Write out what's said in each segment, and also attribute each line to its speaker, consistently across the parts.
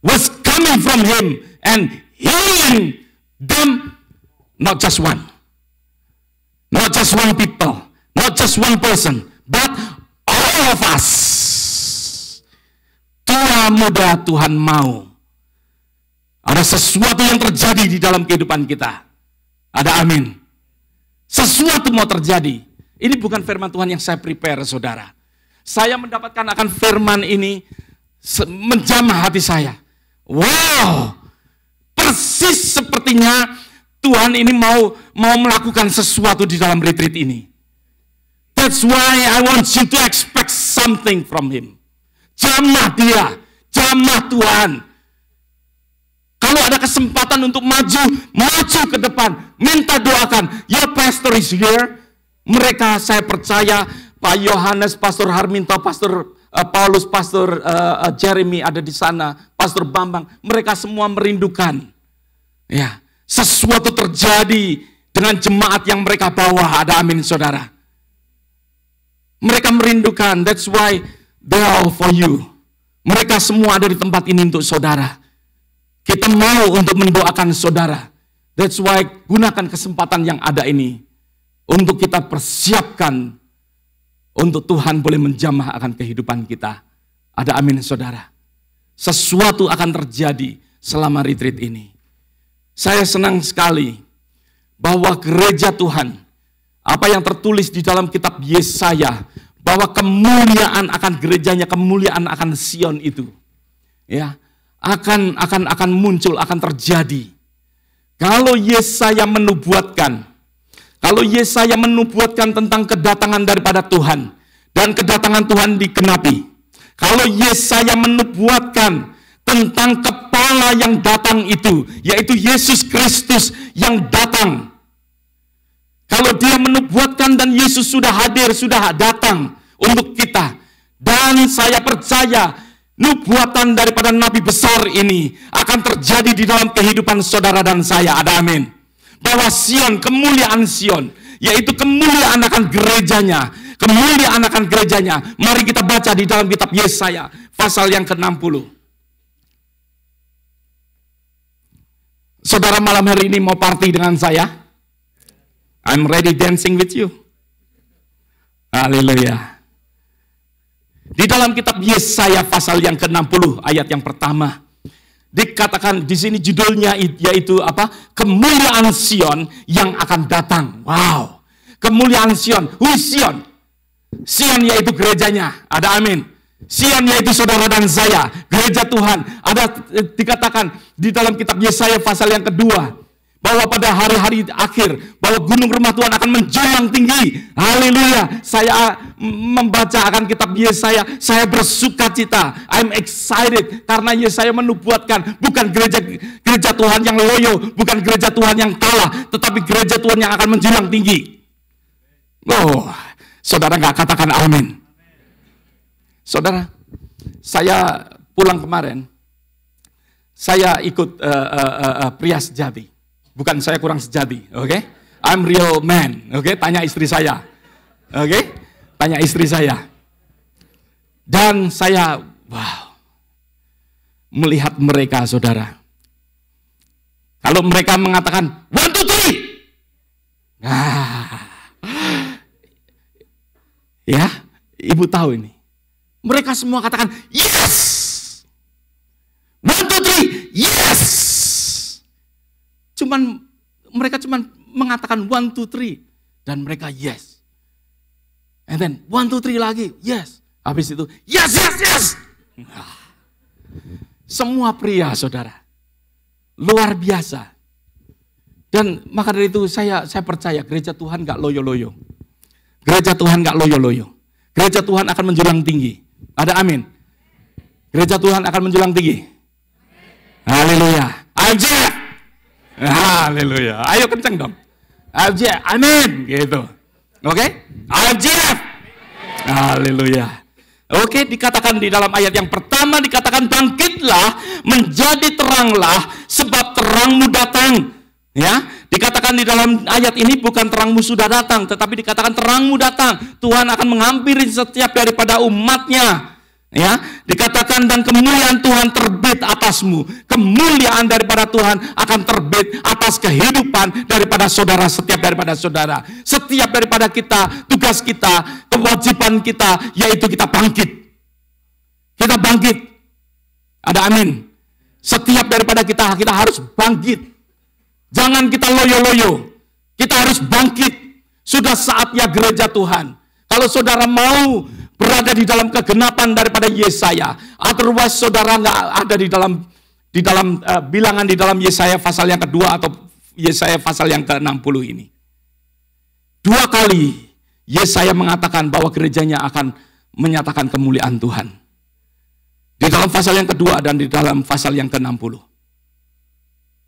Speaker 1: was coming from him and healing them, not just one people, not just one person, but all of us. Tua muda, Tuhan mau ada sesuatu yang terjadi di dalam kehidupan kita. Ada amin. Sesuatu mau terjadi. Ini bukan firman Tuhan yang saya prepare, saudara. Saya mendapatkan akan firman ini menjamah hati saya. Wow, persis sepertinya Tuhan ini mau melakukan sesuatu di dalam retreat ini. That's why I want you to expect something from him. Jamah dia, jamah Tuhan. Kalau ada kesempatan untuk maju ke depan, minta doakan. Your pastor is here. Mereka, saya percaya, Pak Yohanes, Pastor Harminto, Pastor Paulus, Pastor Jeremy ada di sana, Pastor Bambang, mereka semua merindukan. Ya, sesuatu terjadi dengan jemaat yang mereka bawa. Ada amin, saudara. Mereka merindukan. That's why they are for you. Mereka semua ada di tempat ini untuk saudara. Kita mau untuk mendoakan saudara. That's why gunakan kesempatan yang ada ini untuk kita persiapkan untuk Tuhan boleh menjamah akan kehidupan kita. Ada amin, saudara. Sesuatu akan terjadi selama retreat ini. Saya senang sekali bahwa gereja Tuhan, apa yang tertulis di dalam kitab Yesaya, bahwa kemuliaan akan gerejanya, kemuliaan akan Sion itu, ya, akan muncul, akan terjadi. Kalau Yesaya menubuatkan tentang kedatangan daripada Tuhan, dan kedatangan Tuhan digenapi. Kalau Yesaya menubuatkan tentang kepala yang datang itu, yaitu Yesus Kristus yang datang. Kalau dia menubuatkan dan Yesus sudah hadir, sudah datang untuk kita. Dan saya percaya nubuatan daripada Nabi besar ini akan terjadi di dalam kehidupan saudara dan saya. Ada amin. Bahwa Sion, kemuliaan Sion, yaitu kemuliaan akan gerejanya. Kemuliaan akan gerejanya. Mari kita baca di dalam kitab Yesaya, pasal yang ke-60. Saudara malam hari ini mau party dengan saya? I'm ready dancing with you. Haleluya. Di dalam kitab Yesaya pasal yang ke-60 ayat yang pertama dikatakan di sini judulnya yaitu apa? Kemuliaan Sion yang akan datang. Wow. Kemuliaan Sion. Who is Sion? Sion yaitu gerejanya. Ada amin. Sion yaitu saudara dan saya, gereja Tuhan. Ada dikatakan di dalam kitab Yesaya pasal yang kedua bahwa pada hari-hari akhir, bahwa gunung rumah Tuhan akan menjulang tinggi. Haleluya. Saya membaca akan kitab Yesaya, saya bersuka cita. I'm excited karena Yesaya menubuatkan bukan gereja Tuhan yang loyo, bukan gereja Tuhan yang kalah, tetapi gereja Tuhan yang akan menjulang tinggi. Oh, saudara nggak katakan amin? Saudara, saya pulang kemarin, saya ikut pria sejati. Bukan saya kurang sejati, oke? I'm real man, oke? Tanya istri saya, oke? Tanya istri saya. Dan saya, wow, melihat mereka, saudara. Kalau mereka mengatakan, 1, 2, 3. Ya, ibu tahu ini. Mereka semua katakan, yes! 1, 2, 3, yes! Mereka cuman mengatakan 1, 2, 3 dan mereka yes. And then 1, 2, 3 lagi, yes. Habis itu yes, yes, yes. Semua pria, saudara. Luar biasa. Dan maka dari itu saya percaya gereja Tuhan gak loyo-loyo. Gereja Tuhan gak loyo-loyo. Gereja Tuhan akan menjulang tinggi. Ada amin. Gereja Tuhan akan menjulang tinggi. Haleluya. Aja. Haleluya. Ayo kenceng dong. Aja. Amin. Gitu. Oke? Aja. Haleluya. Oke, dikatakan di dalam ayat yang pertama dikatakan bangkitlah, menjadi teranglah, sebab terangmu datang. Ya, dikatakan di dalam ayat ini bukan terangmu sudah datang, tetapi dikatakan terangmu datang. Tuhan akan menghampiri setiap daripada umatnya. Ya, dikatakan dan kemuliaan Tuhan terbit atasmu. Kemuliaan daripada Tuhan akan terbit atas kehidupan daripada saudara, setiap daripada saudara. Setiap daripada kita, tugas kita, kewajiban kita, yaitu kita bangkit. Kita bangkit. Ada amin. Setiap daripada kita harus bangkit. Jangan kita loyo-loyo. Kita harus bangkit. Sudah saatnya gereja Tuhan. Kalau saudara mau berada di dalam kegenapan daripada Yesaya, otherwise saudara nggak ada di dalam bilangan di dalam Yesaya pasal yang kedua atau Yesaya pasal yang ke-60 ini. 2 kali Yesaya mengatakan bahwa gerejanya akan menyatakan kemuliaan Tuhan. Di dalam pasal yang kedua dan di dalam pasal yang ke-60.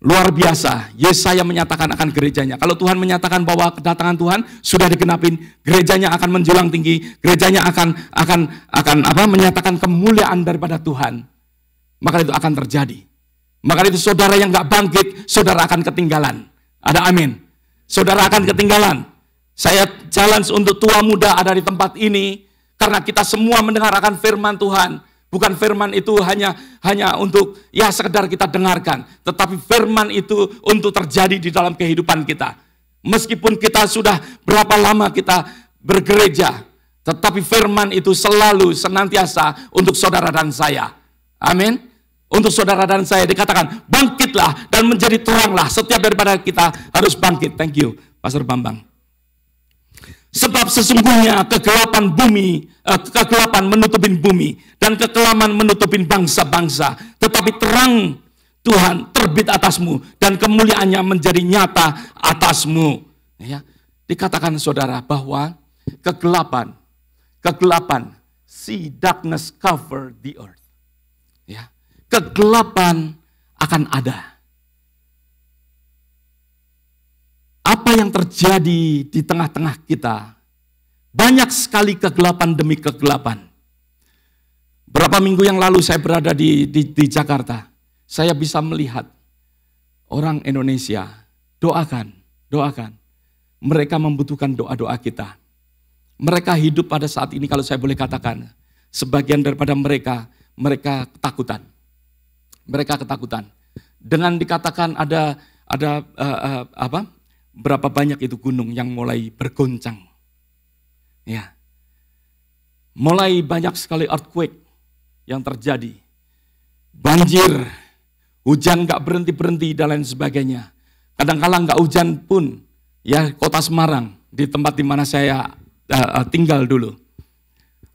Speaker 1: Luar biasa, Yesaya menyatakan akan gerejanya. Kalau Tuhan menyatakan bahwa kedatangan Tuhan sudah digenapin, gerejanya akan menjulang tinggi, gerejanya akan menyatakan kemuliaan daripada Tuhan. Maka itu akan terjadi. Maka itu saudara yang nggak bangkit, saudara akan ketinggalan. Ada amin. Saudara akan ketinggalan. Saya challenge untuk tua muda ada di tempat ini, karena kita semua mendengarkan firman Tuhan. Bukan firman itu hanya untuk ya sekedar kita dengarkan. Tetapi firman itu untuk terjadi di dalam kehidupan kita. Meskipun kita sudah berapa lama kita bergereja. Tetapi firman itu selalu senantiasa untuk saudara dan saya. Amin. Untuk saudara dan saya dikatakan bangkitlah dan menjadi teranglah. Setiap daripada kita harus bangkit. Thank you Pastor Bambang. Sebab sesungguhnya kegelapan menutupin bumi dan kekelaman menutupin bangsa-bangsa, tetapi terang Tuhan terbit atasmu dan kemuliaannya menjadi nyata atasmu. Ya, dikatakan saudara bahwa kegelapan, see darkness cover the earth. Ya, kegelapan akan ada. Apa yang terjadi di tengah-tengah kita? Banyak sekali kegelapan demi kegelapan. Berapa minggu yang lalu saya berada di Jakarta. Saya bisa melihat orang Indonesia, doakan. Mereka membutuhkan doa-doa kita. Mereka hidup pada saat ini, kalau saya boleh katakan, sebagian daripada mereka ketakutan. Mereka ketakutan. Dengan dikatakan ada berapa banyak itu gunung yang mulai bergoncang. Ya. Mulai banyak sekali earthquake yang terjadi. Banjir, hujan gak berhenti-berhenti dan lain sebagainya. Kadang-kadang gak hujan pun, ya kota Semarang, di tempat di mana saya tinggal dulu.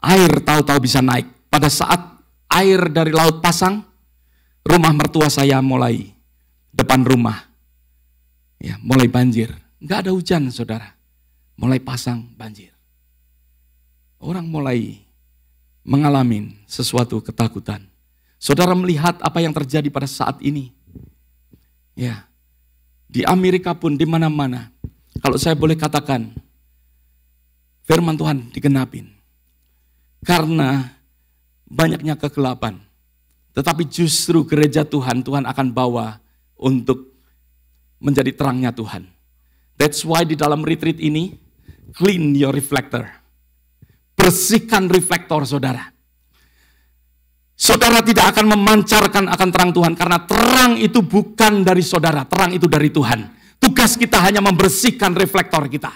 Speaker 1: Air tahu-tahu bisa naik. Pada saat air dari laut pasang, rumah mertua saya mulai depan rumah. Ya, mulai banjir. Enggak ada hujan, saudara. Mulai pasang banjir. Orang mulai mengalami sesuatu ketakutan. Saudara melihat apa yang terjadi pada saat ini. Ya, di Amerika pun di mana-mana. Kalau saya boleh katakan, firman Tuhan digenapin. Karena banyaknya kegelapan. Tetapi justru gereja Tuhan akan bawa untuk menjadi terangnya Tuhan. That's why di dalam retreat ini, clean your reflector. Bersihkan reflektor saudara. Saudara tidak akan memancarkan akan terang Tuhan, karena terang itu bukan dari saudara, terang itu dari Tuhan. Tugas kita hanya membersihkan reflektor kita.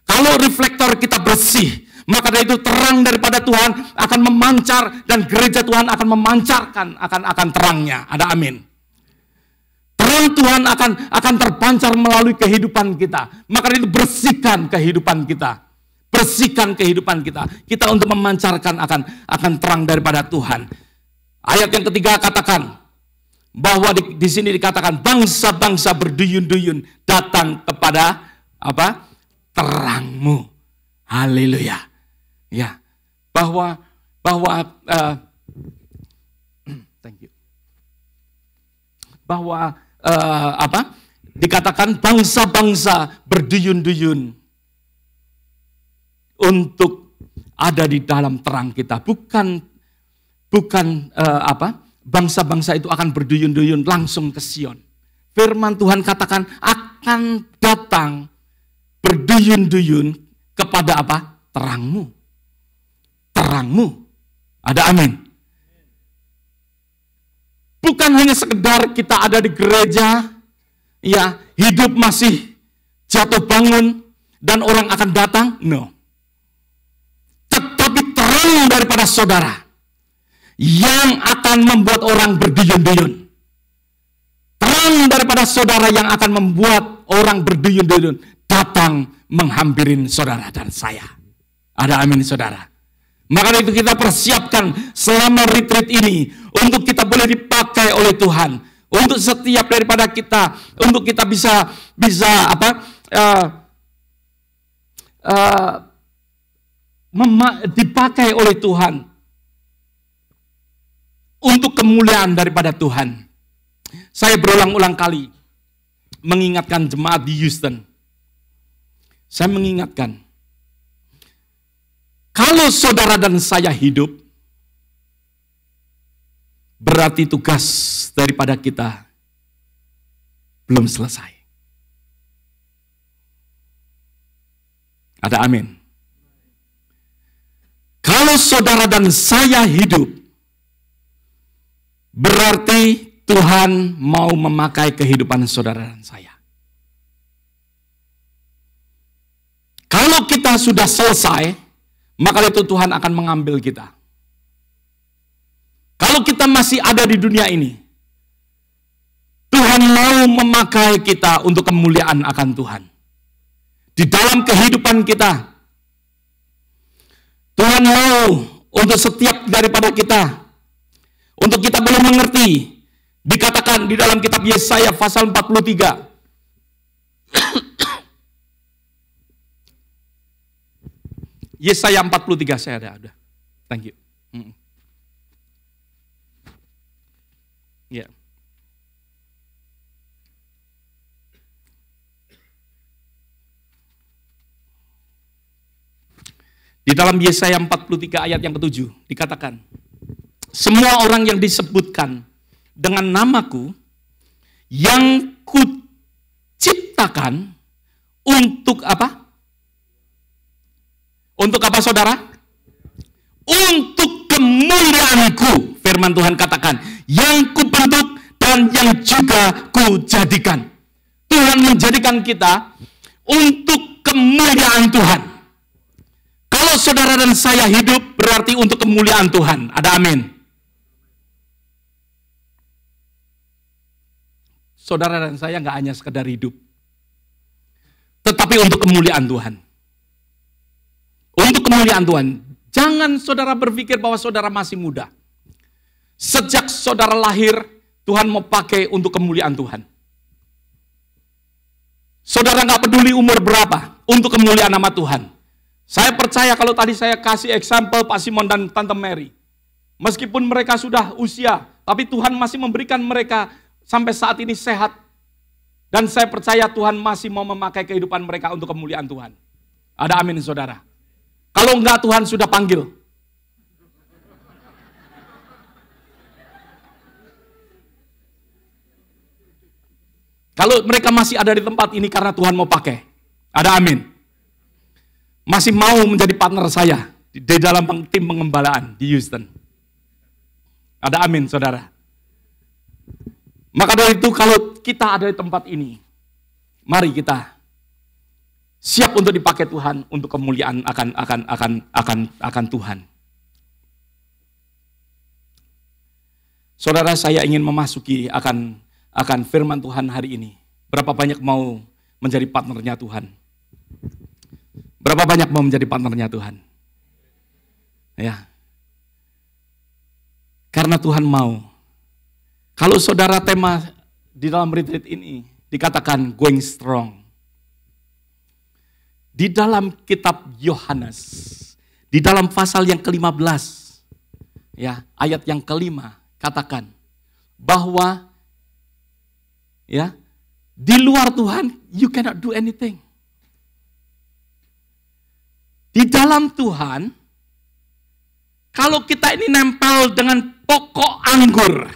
Speaker 1: Kalau reflektor kita bersih, maka dari itu terang daripada Tuhan akan memancar, dan gereja Tuhan akan memancarkan akan terangnya. Ada amin. Terang Tuhan akan terpancar melalui kehidupan kita. Maka itu bersihkan kehidupan kita. Bersihkan kehidupan kita. Kita untuk memancarkan akan terang daripada Tuhan. Ayat yang ketiga katakan bahwa di sini dikatakan bangsa-bangsa berduyun-duyun datang kepada apa? Terangmu. Haleluya. Ya. Bahwa thank you. Bahwa dikatakan bangsa-bangsa berduyun-duyun untuk ada di dalam terang kita. Bukan bangsa-bangsa itu akan berduyun-duyun langsung ke Sion. Firman Tuhan katakan akan datang berduyun-duyun kepada apa? Terangmu. Terangmu. Ada amin. Bukan hanya sekedar kita ada di gereja, ya, hidup masih jatuh bangun dan orang akan datang, no. Tetapi terang daripada saudara yang akan membuat orang berduyun-duyun. Terang daripada saudara yang akan membuat orang berduyun-duyun datang menghampirin saudara dan saya. Ada amin, saudara. Maka itu kita persiapkan selama retreat ini untuk kita boleh dipakai oleh Tuhan, untuk setiap daripada kita, untuk kita bisa dipakai oleh Tuhan untuk kemuliaan daripada Tuhan. Saya berulang-ulang kali mengingatkan jemaat di Houston. Saya mengingatkan, kalau saudara dan saya hidup, berarti tugas daripada kita belum selesai. Ada amin. Kalau saudara dan saya hidup, berarti Tuhan mau memakai kehidupan saudara dan saya. Kalau kita sudah selesai, maka itu Tuhan akan mengambil kita. Kalau kita masih ada di dunia ini, Tuhan mau memakai kita untuk kemuliaan akan Tuhan. Di dalam kehidupan kita, Tuhan mau untuk setiap daripada kita, untuk kita boleh mengerti, dikatakan di dalam kitab Yesaya pasal 43, Yesaya 43 saya ada. Thank you. Ya. Di dalam Yesaya 43 ayat yang ke-7 dikatakan, semua orang yang disebutkan dengan namaku yang kuciptakan untuk apa? Untuk apa, saudara? Untuk kemuliaanku, firman Tuhan katakan, yang kubentuk dan yang juga kujadikan. Tuhan menjadikan kita untuk kemuliaan Tuhan. Kalau saudara dan saya hidup, berarti untuk kemuliaan Tuhan. Ada amin. Saudara dan saya nggak hanya sekedar hidup, tetapi untuk kemuliaan Tuhan. Untuk kemuliaan Tuhan. Jangan saudara berpikir bahwa saudara masih muda. Sejak saudara lahir, Tuhan mau pakai untuk kemuliaan Tuhan. Saudara nggak peduli umur berapa, untuk kemuliaan nama Tuhan. Saya percaya kalau tadi saya kasih example Pak Simon dan Tante Mary. Meskipun mereka sudah usia, tapi Tuhan masih memberikan mereka sampai saat ini sehat. Dan saya percaya Tuhan masih mau memakai kehidupan mereka untuk kemuliaan Tuhan. Ada amin, saudara. Kalau enggak, Tuhan sudah panggil. Kalau mereka masih ada di tempat ini karena Tuhan mau pakai. Ada amin. Masih mau menjadi partner saya di dalam tim pengembalaan di Houston. Ada amin, saudara. Maka dari itu kalau kita ada di tempat ini, mari kita siap untuk dipakai Tuhan untuk kemuliaan akan Tuhan. Saudara, saya ingin memasuki akan firman Tuhan hari ini. Berapa banyak mau menjadi partnernya Tuhan? Berapa banyak mau menjadi partnernya Tuhan? Ya. Karena Tuhan mau. Kalau saudara tema di dalam retreat ini dikatakan going strong. Di dalam kitab Yohanes, di dalam pasal yang ke-15, ya, ayat yang ke-5 katakan bahwa ya, di luar Tuhan you cannot do anything. Di dalam Tuhan, kalau kita ini nempel dengan pokok anggur,